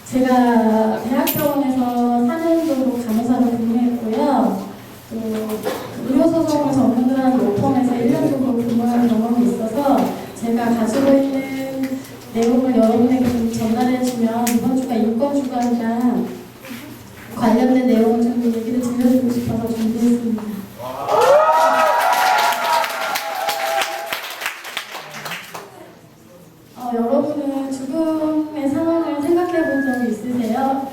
제가 대학병원에서 4년 정도 간호사로 근무했고요. 또 의료소송을 전문으로 하는 로펌에서 1년 정도 근무한 경험이 있어서 제가 가지고 있는 내용을 여러분에게 좀 전달해주면 이번 주가 인권주간이라 관련된 내용을 좀 얘기를 들려드리고 싶어서 준비했습니다. 여러분은 죽음의 상황을 생각해 본 적이 있으세요?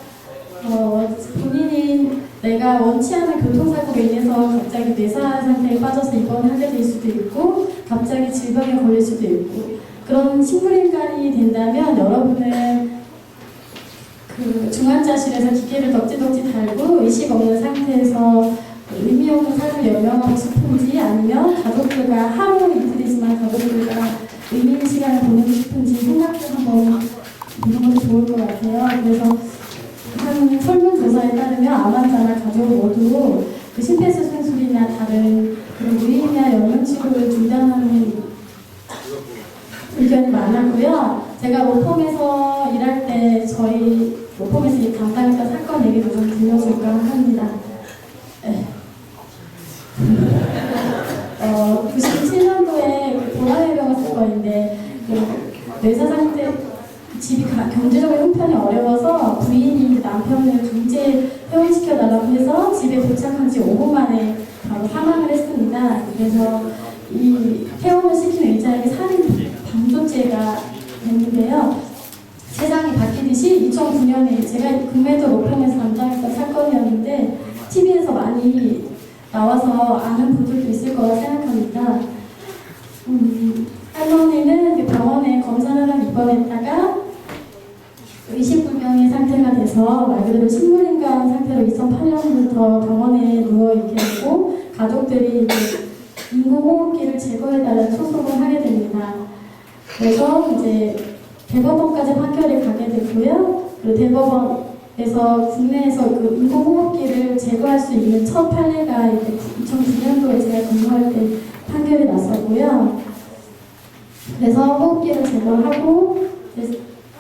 본인이 내가 원치 않은 교통사고로 인해서 갑자기 뇌사 상태에 빠져서 입원하게 될 수도 있고 갑자기 질병에 걸릴 수도 있고 그런 식물인간이 된다면 여러분은 그 중환자실에서 기계를 덕지덕지 달고 의식 없는 상태에서 의미 없는 삶을 연명하고 싶은지 아니면 가족들과 하루 이틀이지만 가족들과 의미 있는 시간을 보내고 싶은지 생각을 한번 보는 것도 좋을 것 같아요. 그래서 한 설문조사에 따르면 암 환자나 가족 모두 그 심폐소생술이나 다른 그런 무의미한 연명치료를 중단하는 의견이 많았고요. 제가 로펌에서 일할 때 저희 로펌에서 담당했던 사건 얘기도 좀 들려줄까 합니다. 네. 97년도에 보라매병 사건인데 뇌사 상태 집이 경제적으로 형편이 어려워서 부인이 남편을 중재 퇴원시켜달라고 해서 집에 도착한 지 5분 만에 바로 사망을 했습니다. 그래서 이 퇴원을 시킨 의자에게 살인 방조죄가 됐는데요. 세상이 바뀌듯이 2009년에 제가 근무했던 로펌에서 담당했던 사건이었는데 TV에서 많이 나와서 아는 분들도 있을 거라 생각합니다. 할머니는 병원에 검사를 하러 입원했다가 의식불명의 상태가 돼서 말 그대로 식물인간 상태로 2008년부터 병원에 누워있게 되고 가족들이 이제 인공호흡기를 제거해달라는 소송을 하게 됩니다. 그래서 이제 대법원까지 판결이 가게 되고요. 그리고 대법원에서 국내에서 그 인공호흡기를 제거할 수 있는 첫 판례가 2009년도에 제가 근무할 때 판결이 났었고요. 그래서 호흡기를 제거하고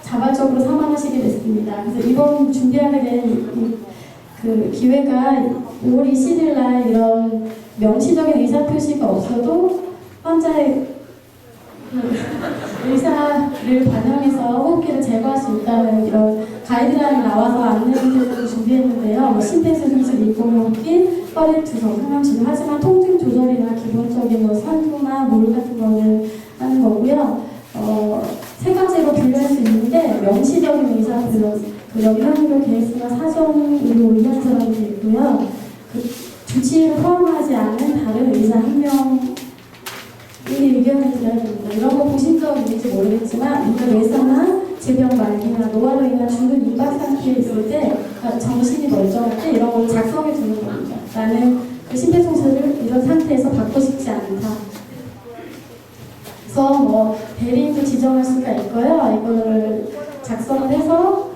자발적으로 사망하시게 됐습니다. 그래서 이번 준비하게 된 그 기회가 5월 20일 날 이런 명시적인 의사표시가 없어도 환자의 의사를 반영해서 호흡기를 제거할 수 있다는 이런 가이드라인이 나와서 안내문을 준비했는데요. 심폐소생술, 인공호흡기, 허리 투석, 항암치료 하지만 통증 조절이나 기본적인 산소나 물 같은 거는 하는 거고요. 세 가지로 분류할 수 있는데 명시적인 의사 그 영양료 계획서나 사전으로 의한 사람이 있고요. 그 주치의를 포함하지 않은 다른 의사 한 명이 의견을 드려야 됩니다. 이런 거 보신 적 있는지 모르겠지만 이런 뇌사나 질병 말기나 노화로 인한 중근 임박 상태에 있을 때 정신이 멀쩡할 때 이런 걸 작성해 주는 겁니다. 나는 그 심폐소생술을 이런 상태에서 받고 싶지 않다. 그래서 뭐 대리인도 지정할 수가 있고요. 이거를 작성을 해서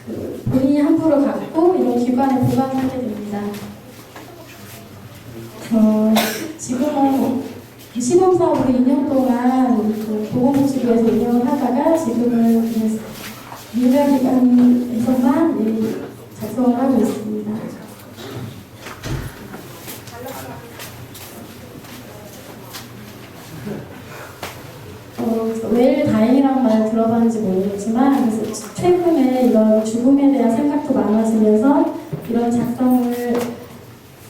그 본인이 함부로 갖고 이런 기관에 보관하게 됩니다. 지금은 시범사업으로 2년 동안 그 보건복지부에서 운영을 하다가 지금은 민간기관에서만 작성을 하고 있습니다. 왜 다행이라는 말을 들어봤는지 모르겠지만 그래서 최근에 이런 죽음에 대한 생각도 많아지면서 이런 작성을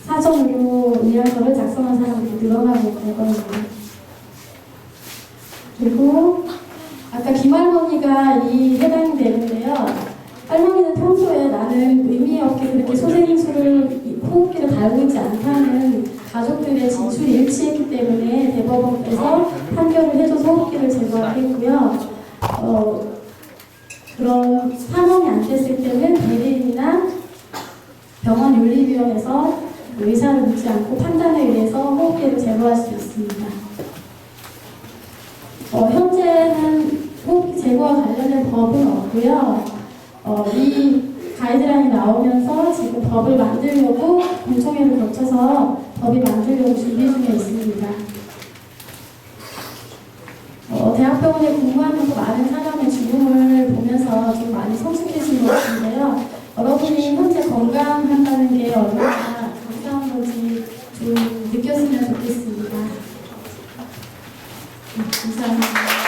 사전으로 의향서를 작성한 사람들이 늘어나고 있거든요. 그리고 아까 김할머니가 이 해당이 되는데요. 할머니는 평소에 나는 의미 없게 그렇게 소생술을 호흡기를 달고 있지 않다는 가족들의 진술이 일치했기 때문에 대법원에서 판결을 해줘서 호흡기를 제거하겠고요. 그런 상황이 안 됐을 때는 대리인이나 병원 윤리위원회에서 의사를 묻지 않고 판단에 의해서 호흡기를 제거할 수 있습니다. 현재는 호흡기 제거와 관련된 법은 없고요. 이 가이드라인이 나오면서 지금 법을 만들려고 공청회를 거쳐서 법이 만들려고 준비 중에 있습니다. 대학병원에 근무하면서 많은 사람의 죽음을 보면서 좀 많이 성숙해진 것 같은데 얼마나 감사한 건지 좀 느꼈으면 좋겠습니다. 감사합니다.